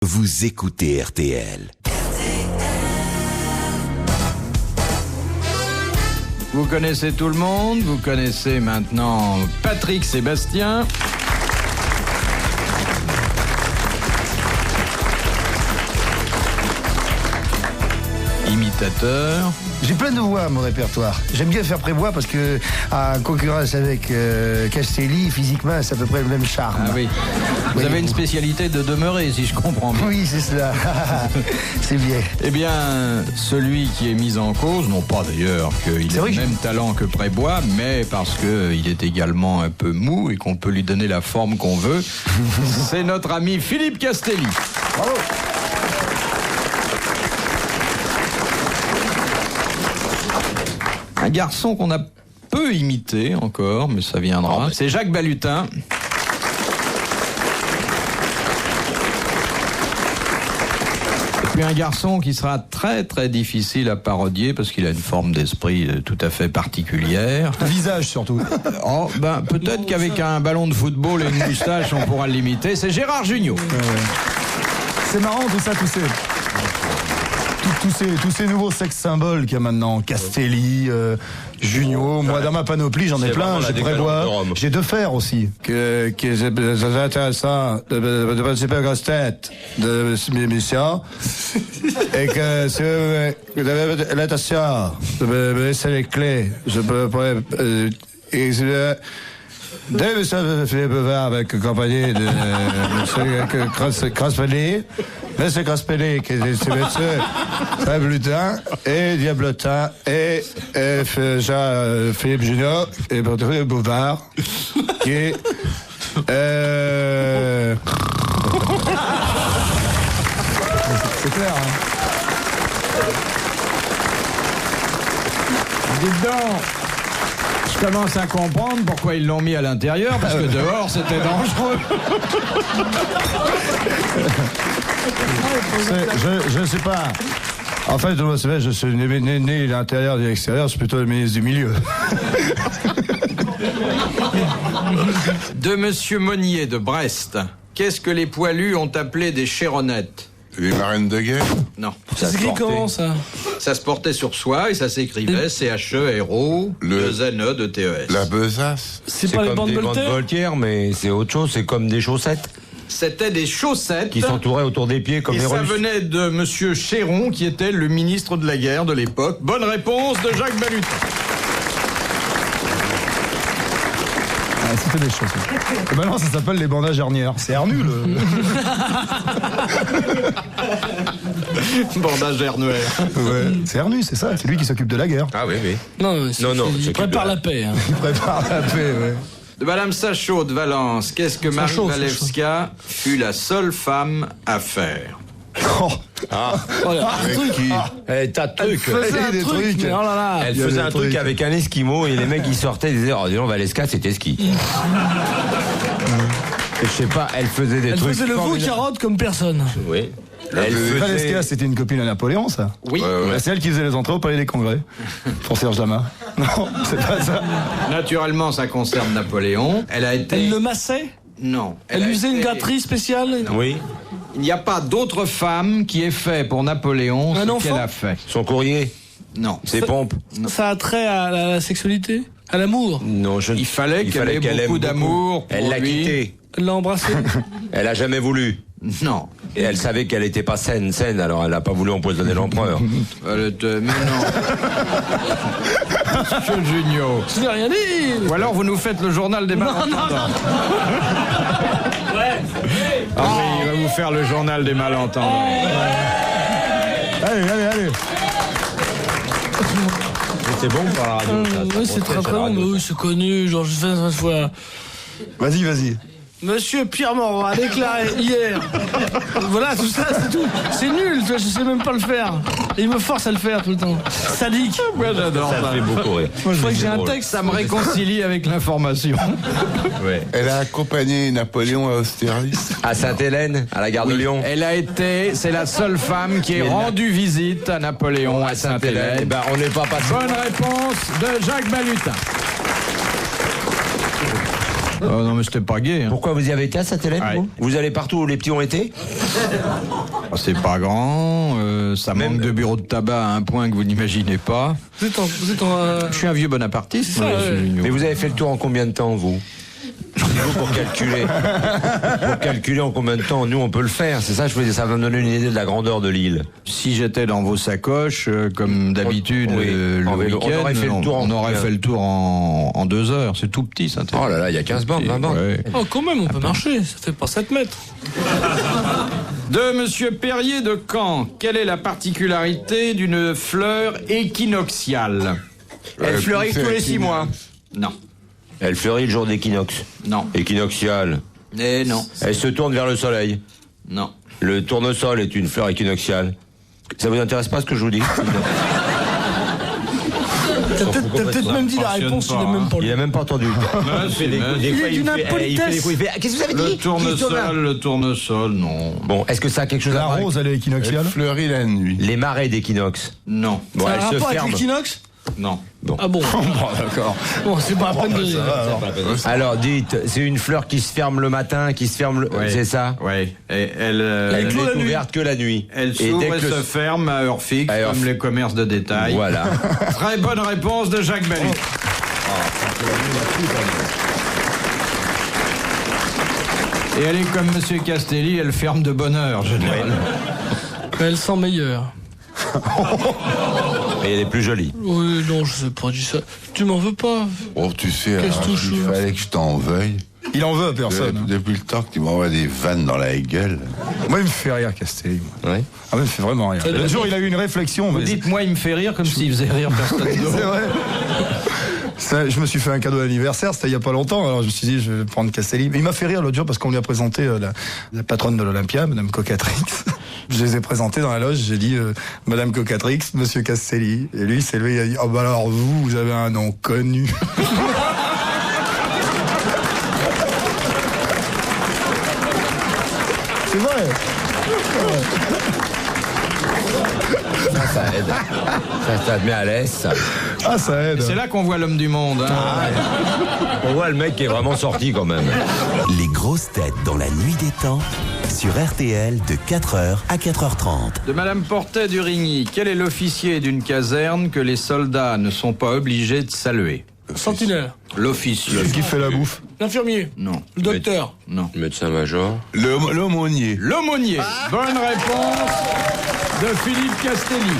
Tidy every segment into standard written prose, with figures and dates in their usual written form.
Vous écoutez RTL. Vous connaissez tout le monde, vous connaissez maintenant Patrick Sébastien. Imitateur. J'ai plein de voix à mon répertoire. J'aime bien faire prévoix parce que, en concurrence avec Castelli, physiquement, c'est à peu près le même charme. Ah oui. Vous avez une spécialité de demeurer, si je comprends bien. Oui, c'est cela. C'est bien. Eh bien, celui qui est mis en cause, non pas d'ailleurs qu'il ait le même talent que Prébois, mais parce qu'il est également un peu mou et qu'on peut lui donner la forme qu'on veut, c'est notre ami Philippe Castelli. Bravo. Un garçon qu'on a peu imité encore, mais ça viendra. C'est Jacques Balutin. Et puis un garçon qui sera très très difficile à parodier parce qu'il a une forme d'esprit tout à fait particulière. Visage surtout. Oh, ben peut-être qu'avec un ballon de football et une moustache, on pourra l'imiter. C'est Gérard Jugnot. C'est marrant tout ça, tous ces nouveaux sex symboles qu'il y a maintenant, Castelli, Jugnot. Moi, dans ma panoplie, j'en ai plein. J'ai Prébois, j'ai deux fers aussi. Que c'est intéressant de participer à grosse tête de cette émission. Et que si vous avez l'intention de me laisser les clés, je peux dès M. Philippe Bouvard avec compagnie de M. Craspelli, M. Craspelli qui est monsieur Balutin et Diablotin et Jean-Philippe Junot et Philippe Bouvard qui est C'est clair, hein. Dites donc, je commence à comprendre pourquoi ils l'ont mis à l'intérieur, parce que dehors c'était dangereux. Je ne sais pas. En fait, je suis né de l'intérieur et de l'extérieur, c'est plutôt le ministre du milieu. De Monsieur Monnier de Brest, qu'est-ce que les poilus ont appelé des chéronnettes? Les marraines de guerre? Non. Ça s'écrit comment, ça? Ça se portait sur soi et ça s'écrivait C-H-E-R-O, E-N-E de T-E-S. La besace? C'est pas les bandes Voltaire, mais c'est autre chose, c'est comme des chaussettes C'était des chaussettes qui s'entouraient autour des pieds comme et des ça Russes. venait de Monsieur Chéron, qui était le ministre de la guerre de l'époque. Bonne réponse de Jacques Balutin. C'était des choses. Et maintenant, ça s'appelle les bandages hernières. C'est hernu, le. Bandage hernuaire. Ouais. C'est hernu, c'est ça. C'est lui qui s'occupe de la guerre. Ah oui, oui. Non, il prépare la paix. Hein. Il prépare la paix, ouais. De Madame Sachaud de Valence, qu'est-ce que Marie Walewska fut la seule femme à faire? Voilà, un truc. T'as de trucs. Elle faisait des un truc, trucs. mais oh là là. Elle faisait un truc trucs. avec un esquimau et les mecs ils sortaient et disaient oh dis donc Valeska c'était ski. Je sais pas, elle faisait des Elle trucs. faisait le veau carotte comme personne. Oui. Elle faisait. Valeska, c'était une copine à Napoléon, ça. Oui, C'est elle qui faisait les entrées au palais des congrès. Pour Serge Lama. Non, c'est pas ça. naturellement ça concerne Napoléon. Elle a été... Elle le massait? Non. Elle a usait une été- gâterie spéciale? Oui. Il n'y a pas d'autre femme qui ait fait pour Napoléon Un ce enfant qu'elle a fait. Son courrier, Non. ses pompes. Ça a trait à la sexualité? À l'amour? Non, Il fallait qu'elle ait aime beaucoup d'amour pour Elle l'a lui. quitté. Elle l'a embrassé? Elle a jamais voulu. Non. Et elle savait qu'elle était pas saine, alors elle n'a pas voulu empoisonner l'empereur. Mais non. Monsieur Junio. Je n'ai rien dit! Ou alors vous nous faites le journal des malentendants. Ah oui, il va vous faire le journal des malentendants. Allez. C'est bon par la radio. Oui, c'est très très bon, mais oui, c'est connu, genre je fais 20 fois. Vas-y. Monsieur Pierre Mort a déclaré hier. Voilà, tout ça, c'est tout. C'est nul, tu vois, je sais même pas le faire. Et il me force à le faire tout le temps. Sadique. Moi j'adore Ça ça. fait beaucoup rire. Je crois que j'ai un texte. Ça me réconcilie avec l'information. Ouais. Elle a accompagné Napoléon à Austerlitz. À Sainte-Hélène, à la gare de Lyon. Elle a été, c'est la seule femme qui ait rendu visite à Napoléon à Eh Sainte-Hélène. ben, on n'est pas passé. Bonne réponse de Jacques Balutin. Oh non, mais c'était pas gai. Hein. Pourquoi vous y avez été à Sainte-Hélène, vous allez partout où les petits ont été? C'est pas grand, ça Même manque de bureaux de tabac à un point que vous n'imaginez pas. Vous êtes en Je suis un vieux bonapartiste. Ça, moi, ouais. Mais vous avez fait le tour en combien de temps, vous? Nous, pour calculer. Pour calculer en combien de temps, nous, on peut le faire. C'est ça, je veux dire, ça va me donner une idée de la grandeur de l'île. Si j'étais dans vos sacoches, comme d'habitude, Oui. le week-end, on aurait fait le tour on aurait fait le tour en 2 heures. C'est tout petit, ça. Oh là là, il y a 15 bandes, 20 bandes. Ouais. Oh, quand même, on peut marcher. Ça fait pas 7 mètres. De Monsieur Perrier de Caen, quelle est la particularité d'une fleur équinoxiale? Elle fleurit tous les 6 mois. Non. Elle fleurit le jour d'équinoxe. Non. Équinoxiale. Eh non. Elle se tourne vers le soleil. Non. Le tournesol est une fleur équinoxiale. Ça vous intéresse pas ce que je vous dis? T'as peut-être même dit la réponse, il est même pas Il lu. a même pas entendu. Il est d'une impolitesse. Qu'est-ce que vous avez dit? Le tournesol, non. Bon, est-ce que ça a quelque chose La à voir? rose, elle est Elle équinoxiale. fleurit la nuit. Les marais d'équinoxe. Non. Bon, Ça a un elle se rapport avec ferme. l'équinoxe? Non. Ah bon? D'accord. Bon, c'est pas la peine de... Alors, dites, c'est une fleur qui se ferme le matin, qui se ferme le... Ouais. C'est ça? Oui. Elle Elle clôt la n'est nuit. ouverte que la nuit. Elle Et s'ouvre dès et que se le- ferme à heure fixe, À heure comme fixe. les commerces de détail. Voilà. Très bonne réponse de Jacques Balu. Et elle est comme Monsieur Castelli, elle ferme de bonne heure, généralement. Mais elle sent meilleure. Et elle est plus jolie. Oui, non, je sais pas, dis ça. Tu m'en veux pas? Oh, tu sais, Qu'est-ce hein, que je il fais fallait que je t'en veuille. Il en veut à personne. hein. Depuis le temps que tu m'envoies des vannes dans la gueule. Moi, il me fait rire, Castelli. moi. Ouais. Ah, il me fait vraiment rire. Le jour, il a eu une réflexion. mais Dites-moi, il me fait rire comme s'il faisait rire personne. C'est vrai. Je me suis fait un cadeau d'anniversaire, c'était il y a pas longtemps, alors je me suis dit, je vais prendre Castelli. Mais il m'a fait rire l'autre jour parce qu'on lui a présenté la patronne de l'Olympia, Madame Cocatrix. Je les ai présentés dans la loge, j'ai dit, Madame Cocatrix, Monsieur Castelli. Et lui, c'est lui, il a dit, oh bah alors vous avez un nom connu. C'est vrai. Ça aide. Ça te met à l'aise, ça. Ah, ça aide. C'est là qu'on voit l'homme du monde. Hein. On voit le mec qui est vraiment sorti quand même. Les grosses têtes dans la nuit des temps sur RTL de 4h à 4h30. De Madame Portet du Rigny, quel est l'officier d'une caserne que les soldats ne sont pas obligés de saluer? Sentinelle. L'officier. Celui qui fait la bouffe. L'infirmier. Non. Le docteur. Non. Médecin-major. L'aumônier. L'aumônier. Bonne réponse de Philippe Castelli.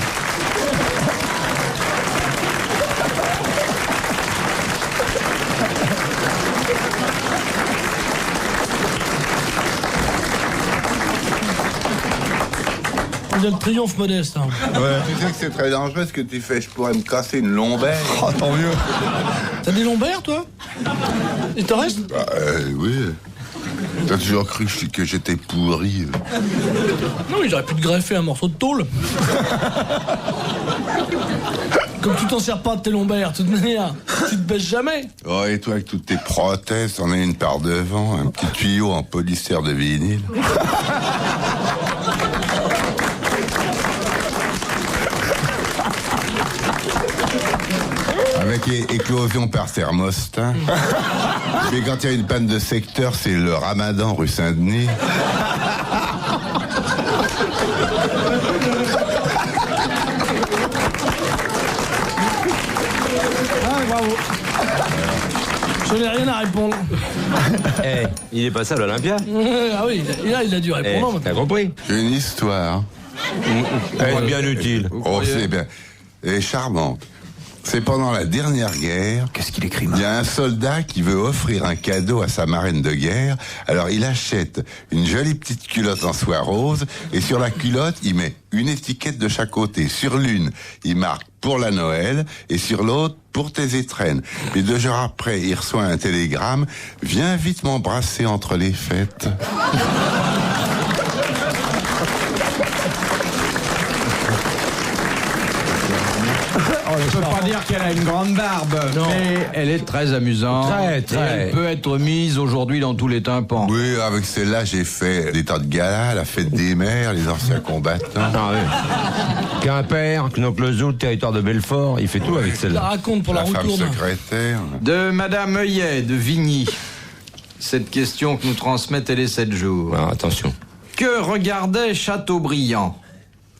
Il a le triomphe modeste. Hein. Tu sais que c'est très dangereux ce que tu fais. Je pourrais me casser une lombaire. Oh, tant mieux. T'as des lombaires, toi? Il te reste? Oui. T'as toujours cru que j'étais pourri. Non, mais j'aurais pu te greffer un morceau de tôle. Comme tu t'en sers pas de tes lombaires, de toute manière, tu te baisses jamais. Oh, et toi, avec toutes tes prothèses, t'en as une par devant, un petit tuyau en polystère de vinyle. Avec éclosion par thermostat. Mais quand il y a une panne de secteur, c'est le ramadan rue Saint-Denis. Ah, bravo. Je n'ai rien à répondre. Eh, il est passé à l'Olympia. Ah oui, il a dû Eh, répondre. t'as compris? J'ai une histoire. Elle est bien utile. Oh, c'est bien. Elle est charmante. C'est pendant la dernière guerre. Qu'est-ce qu'il écrit, Il y a un soldat qui veut offrir un cadeau à sa marraine de guerre. Alors il achète une jolie petite culotte en soie rose et sur la culotte, il met une étiquette de chaque côté. Sur l'une, il marque pour la Noël et sur l'autre, pour tes étrennes. Puis 2 jours après, il reçoit un télégramme. Viens vite m'embrasser entre les fêtes. Je ne peux pas dire qu'elle a une grande barbe, mais elle est très amusante. Très, très. Et elle peut être mise aujourd'hui dans tous les tympans. Oui, avec celle-là, j'ai fait des tas de galas, la fête des mères, les anciens combattants. Ah oui. Quimper, Knock-le-Zout, territoire de Belfort, il fait tout avec La celle-là. raconte pour la La roue femme tourne. secrétaire. De Madame Heuillet de Vigny. cette question que nous transmet Télé 7 jours. Alors, attention. Que regardait Chateaubriand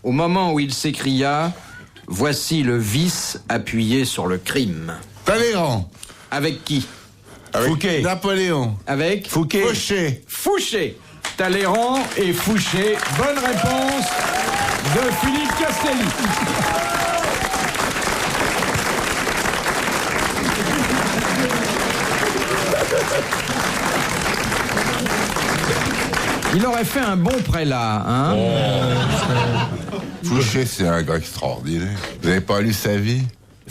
au moment où il s'écria « Voici le vice appuyé sur le crime ». Talleyrand. Avec qui? Avec Fouquet. Napoléon. Avec Fouquet. Fauché. Fouché. Talleyrand et Fouché. Bonne réponse de Philippe Castelli. Il aurait fait un bon prélat, hein? Fouché, c'est un gars extraordinaire. Vous n'avez pas lu sa vie?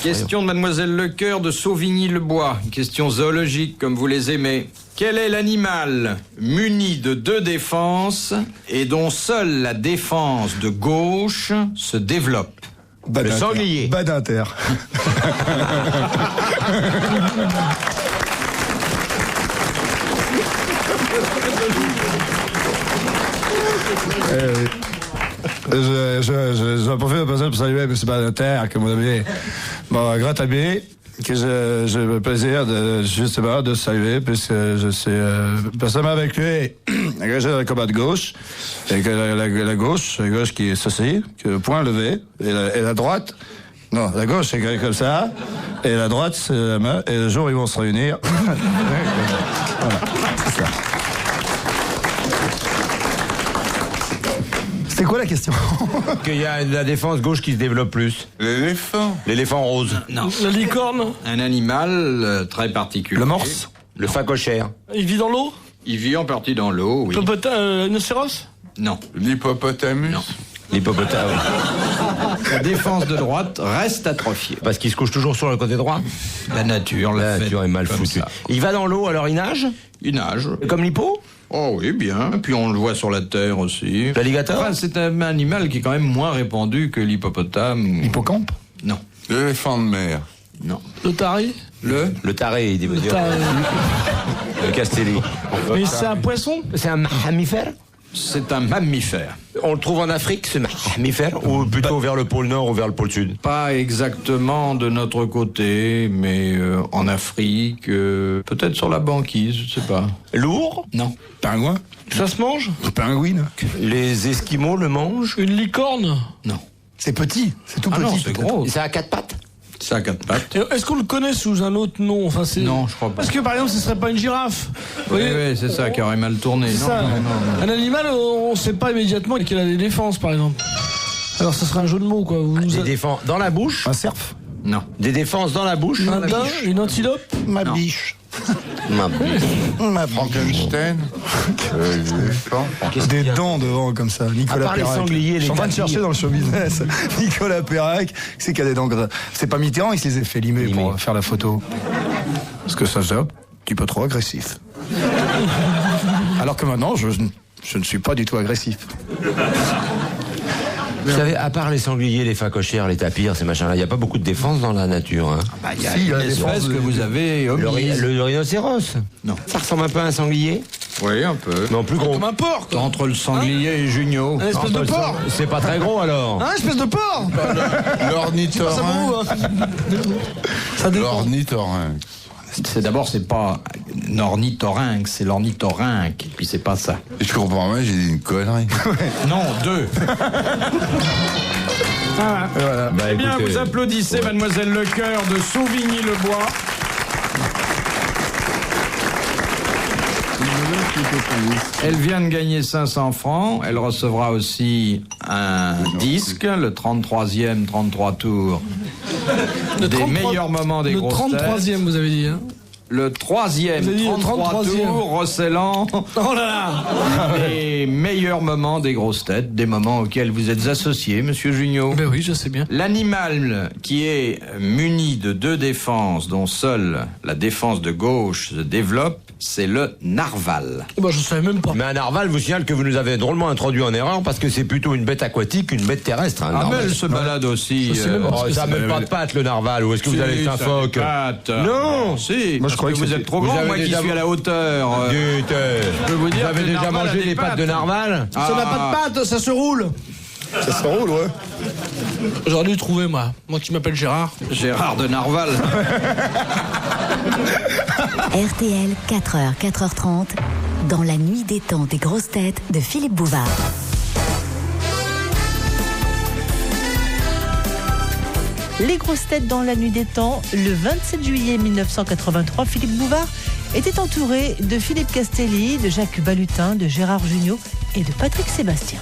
Question de Mademoiselle Lecoeur de Sauvigny-le-Bois. Une question zoologique, comme vous les aimez. Quel est l'animal muni de 2 défenses et dont seule la défense de gauche se développe? Le sanglier. Badinter. Je profite de passer pour saluer M. Badinter, que mon ami, mon grand ami, que j'ai le plaisir de, justement, de saluer, puisque je suis personnellement avec lui engagé dans le combat de gauche, et que la gauche qui est ceci, que le poing levé, et la droite, non, la gauche c'est comme ça, et la droite c'est la main, et le jour où ils vont se réunir, voilà, c'est ça. C'est quoi la question? Qu'il y a la défense gauche qui se développe plus. L'éléphant. L'éléphant rose. Non. La licorne, Un animal très particulier. Le morse? Le phacochère. il vit dans l'eau. Il vit en partie dans l'eau, oui. Rhinocéros. Non. L'hippopotamus. Non. L'hippopotame. La défense de droite reste atrophiée. Parce qu'il se couche toujours sur le côté droit. La nature, La nature est mal comme foutue. ça. Il va dans l'eau, alors il nage. Il nage. Comme l'hippo. Oh oui, bien. Puis on le voit sur la terre aussi. L'alligator. Enfin, c'est un animal qui est quand même moins répandu que l'hippopotame. Hippocampe? Non. L'éléphant de mer. Non. Le tari. Le taré, il veut dire. Le Castelli. Mais c'est un poisson. C'est un mammifère. C'est un mammifère. On le trouve en Afrique, ce mammifère, ou plutôt vers le pôle Nord ou vers le pôle Sud? Pas exactement de notre côté, mais en Afrique, peut-être sur la banquise, je sais pas. Lourd. Non. Pingouin? Ça se mange. Pingouine? Les Esquimaux le mangent. Une licorne. Non. C'est petit, c'est tout Ah petit. non, c'est peut-être. gros. Ça a 4 pattes. Ça a 4 pattes. Est-ce qu'on le connaît sous un autre nom? Enfin, c'est... Non, je crois pas. Parce que par exemple, ce serait pas une girafe. Vous Oui, voyez, oui, c'est ça qui aurait mal tourné. c'est Non, ça. non, non. Un animal, on sait pas immédiatement qu'il a des défenses, par exemple. Alors, ça serait un jeu de mots, quoi. Des défenses dans la bouche. Un cerf? Non. Des défenses dans la bouche. Un daim, une antilope. Ma Non. biche. Ma Frankenstein. L'éléphant. Des dents devant comme ça. Nicolas À part les Perrac. sangliers, Je suis en train de les chercher tapirs. dans le show business. Nicolas Perrac, c'est qu'il a des dents. C'est pas Mitterrand, il se les a fait limer pour faire la photo. Parce que ça, c'est un petit peu trop agressif. Alors que maintenant, je ne suis pas du tout agressif. Vous savez, à part les sangliers, les phacochères, les tapirs, ces machins-là, il n'y a pas beaucoup de défense dans la nature. Hein. Bah, il y a Si, il y a une des espèce défenses que vous avez omise. Le rhinocéros. Non. Ça ressemble un peu à un sanglier, Oui, un peu. mais en plus gros. Comme un porc, quoi. Entre le sanglier et Junio. Un espèce de porc. C'est pas très gros alors. Un espèce de porc. L'ornithorynque. Ça dépend. L'ornithorynque. C'est pas un ornithorynque, c'est l'ornithorynque. Et puis c'est pas ça. Je comprends pas, j'ai dit une connerie. Non, 2. Bah, Eh bien, écoutez, vous applaudissez Mademoiselle Lecoeur de Sauvigny-le-Bois. Elle vient de gagner 500 francs. Elle recevra aussi un disque, le 33e 33 tours. Le Des 33 meilleurs moments des Le grosses 33e, vous avez dit, hein. Le 3e Vous avez dit le 33 33e. tours, recellant Oh là là. les meilleurs moments des grosses têtes, des moments auxquels vous êtes associé, Monsieur Junio. Ben oui, je sais bien. L'animal qui est muni de 2 défenses, dont seule la défense de gauche se développe, c'est le narval. Ben, je savais même pas. Mais un narval vous signale que vous nous avez drôlement introduit en erreur parce que c'est plutôt une bête aquatique qu'une bête terrestre. Un Ah, mais narval. elle se balade aussi. Ça, c'est même pas Oh, ça n'a même pas de pattes le narval, ou est-ce que vous avez un phoque? Non, si. Moi, je croyais que que vous c'était- êtes trop vous grand, avez moi qui déjà- suis à la hauteur. Je peux vous dire avez que le déjà narval a mangé des des pattes de pattes. narval? Ça n'a pas de pattes, ça se roule. Ça se roule, ouais. J'aurais dû trouver, moi qui m'appelle Gérard. Gérard de Narval. RTL, 4h, 4h30, dans la nuit des temps des grosses têtes de Philippe Bouvard. Les grosses têtes dans la nuit des temps, le 27 juillet 1983, Philippe Bouvard était entouré de Philippe Castelli, de Jacques Balutin, de Gérard Jugnot et de Patrick Sébastien.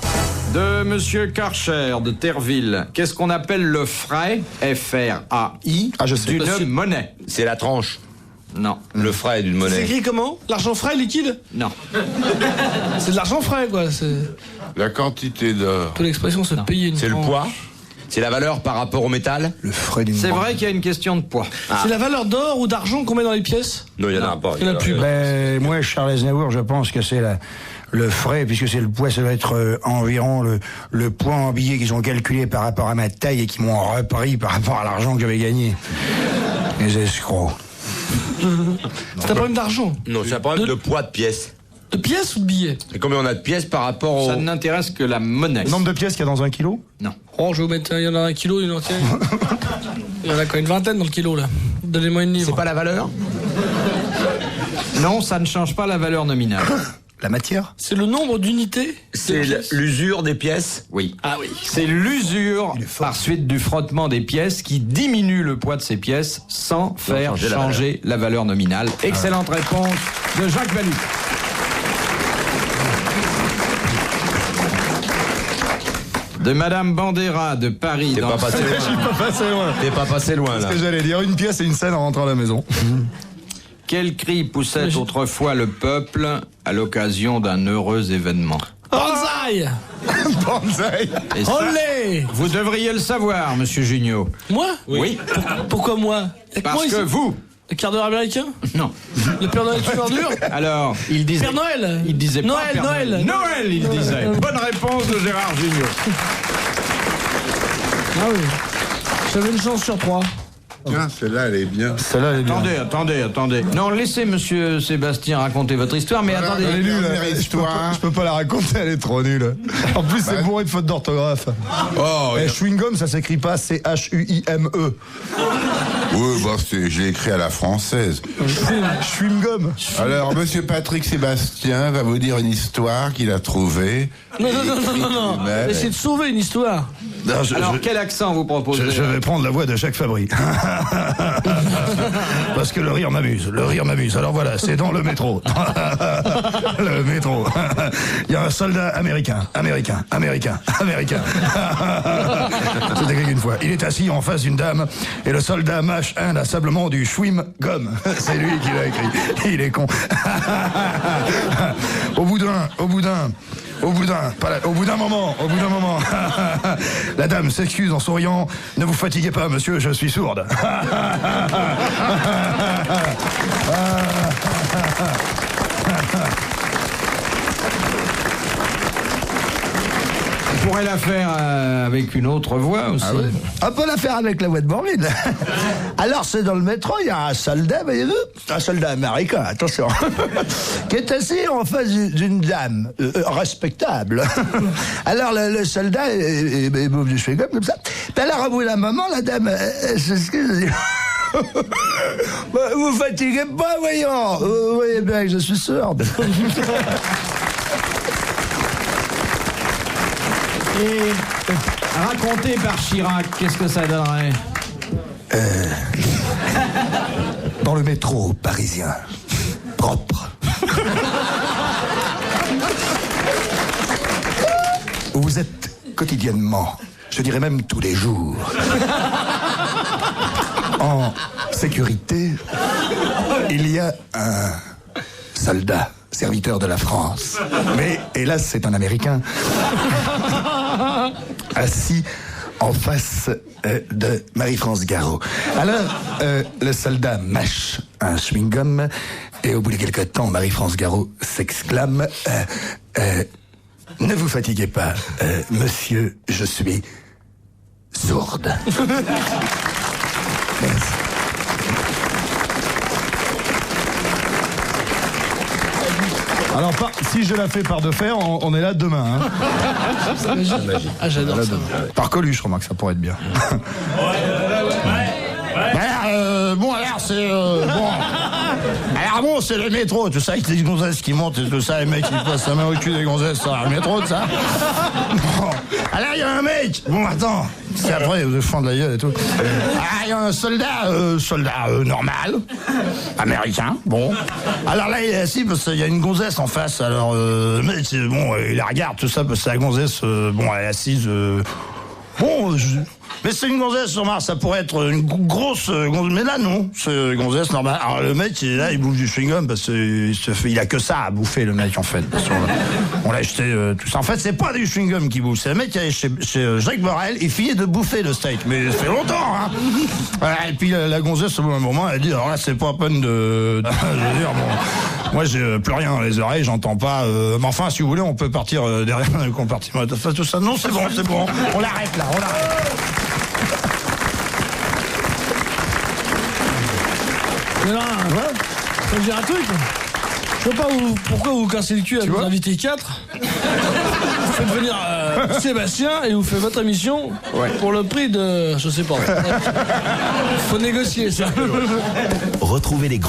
De Monsieur Karcher de Terreville. Qu'est-ce qu'on appelle le frais, F-R-A-I, d'une monnaie? C'est la tranche. Non. Le frais d'une monnaie. C'est écrit comment? L'argent frais liquide? Non. C'est de l'argent frais, quoi. C'est... La quantité d'or. Toute l'expression se payer une C'est le tranche. poids. C'est la valeur par rapport au métal. Le frais d'une C'est banque. vrai qu'il y a une question de poids. C'est la valeur d'or ou d'argent qu'on met dans les pièces? Non, il y en a pas. Il y en a plus. Ben, moi, Charles Aznavour, je pense que c'est le frais, puisque c'est le poids, ça doit être environ le poids en billets qu'ils ont calculé par rapport à ma taille et qui m'ont repris par rapport à l'argent que j'avais gagné. Les escrocs. C'est un problème d'argent. Non, c'est un problème de poids de pièces. De pièces ou de billets? Et combien on a de pièces par rapport au... Ça n'intéresse que la monnaie. Le nombre de pièces qu'il y a dans un kilo? Non. Oh, je vais vous mettre, il y en a 1 kilo, il y en a entier. Il y en a quoi, une vingtaine dans le kilo, là. Donnez-moi une livre. C'est pas la valeur? Non, ça ne change pas la valeur nominale. La matière? C'est le nombre d'unités? C'est l'usure des pièces? Oui. Ah oui. C'est l'usure par suite du frottement des pièces qui diminue le poids de ces pièces sans faire changer la valeur nominale. Excellente réponse de Jacques Balutin. De Madame Bandera de Paris. T'es pas passé loin. Je suis pas passé loin. T'es pas passé loin, là. Ce que j'allais dire, une pièce et une scène en rentrant à la maison. Quel cri poussait autrefois le peuple à l'occasion d'un heureux événement? Banzai! Banzai! Et ça, Olé! vous devriez le savoir, Monsieur Jugnot. Moi? Oui. Pourquoi moi? Parce que vous... Le quart d'heure américain? Non. Le Père Noël super dur? Alors, il disait... Père Noël? Il disait pas Noël, Père Noël. Noël, il disait. Bonne réponse de Gérard Jugnot. Ah oui. J'avais une chance sur 3. Tiens, celle-là, elle est bien. Celle-là, elle est bien. Attendez. Non, laissez Monsieur Sébastien raconter votre histoire, mais attendez. Elle est nulle, Dernière je peux histoire. je peux pas la raconter, elle est trop nulle. En plus, c'est bourré de fautes d'orthographe. Oh, Chewing-gum, ça s'écrit pas C-H-U-I-M-E. Oui, bah, je l'ai écrit à la française. Chewing-gum. Alors, Monsieur Patrick Sébastien va vous dire une histoire qu'il a trouvée. Non. Essayez de sauver une histoire. Non, Alors, quel accent vous proposez? je vais prendre la voix de Jacques Fabry. Parce que le rire m'amuse. Alors voilà, c'est dans le métro. Le métro. Il y a un soldat américain. C'était qu'une fois. Il est assis en face d'une dame et le soldat mâche inlassablement du chewing-gum. C'est lui qui l'a écrit. Il est con. Au bout d'un moment, la dame s'excuse en souriant. Ne vous fatiguez pas, monsieur, je suis sourde. On pourrait la faire avec une autre voix aussi. On peut la faire avec la voix de Bourvil. Alors, c'est dans le métro, il y a un soldat, voyez-vous, un soldat américain, attention, qui est assis en face d'une dame respectable. Alors, le soldat est bouffe du chewing-gum comme ça. Puis alors, au bout d'un moment, la dame s'excuse. Vous fatiguez pas, voyons. Vous voyez bien que je suis sourde. Et raconté par Chirac, qu'est-ce que ça donnerait? Dans le métro parisien, propre. Vous êtes quotidiennement, je dirais même tous les jours, en sécurité. Il y a un soldat, serviteur de la France. Mais hélas, c'est un Américain. Assis en face de Marie-France Garot. Alors, le soldat mâche un chewing-gum et au bout de quelque temps, Marie-France Garot s'exclame ne vous fatiguez pas, monsieur, je suis sourde. Merci. Alors, si je la fais par de fer, on est là demain. Hein. C'est magique. Ah, j'adore ça. Par Coluche, remarque, ça pourrait être bien. Bon, alors, c'est... bon. Alors bon, c'est le métro, tout ça, avec les gonzesses qui montent et tout ça, les mecs qui passent la main au cul des gonzesses, ça, le métro, tout ça. Bon. Alors, il y a un mec, bon, attends, c'est après, vous fond de la gueule et tout. Alors, il y a un soldat normal, américain, bon. Alors là, il est assis parce qu'il y a une gonzesse en face, alors, le mec, bon, il la regarde, tout ça, parce que la gonzesse, bon, elle est assise, bon, mais c'est une gonzesse, remarque, ça pourrait être une grosse gonzesse. Mais là, non, c'est une gonzesse normale. Alors le mec, il est là, il bouffe du chewing-gum parce qu'il a que ça à bouffer, le mec, en fait. On l'a acheté tout ça. En fait, c'est pas du chewing-gum qu'il bouffe. C'est le mec qui est chez Jacques Borel, il finit de bouffer le steak. Mais ça fait longtemps, hein. Voilà, et puis la gonzesse, au bout d'un moment, elle dit, alors là, c'est pas peine de... je veux dire, bon, moi, j'ai plus rien dans les oreilles, j'entends pas. Mais enfin, si vous voulez, on peut partir derrière le compartiment. Tout ça. Non, c'est bon. On l'arrête, là, on l'arrête. Mais là, je vais dire un truc. Je sais pas pourquoi vous cassez le cul à vous inviter 4. Vous faites venir Sébastien et vous faites votre émission pour le prix de... Je sais pas. Faut négocier ça. Retrouvez les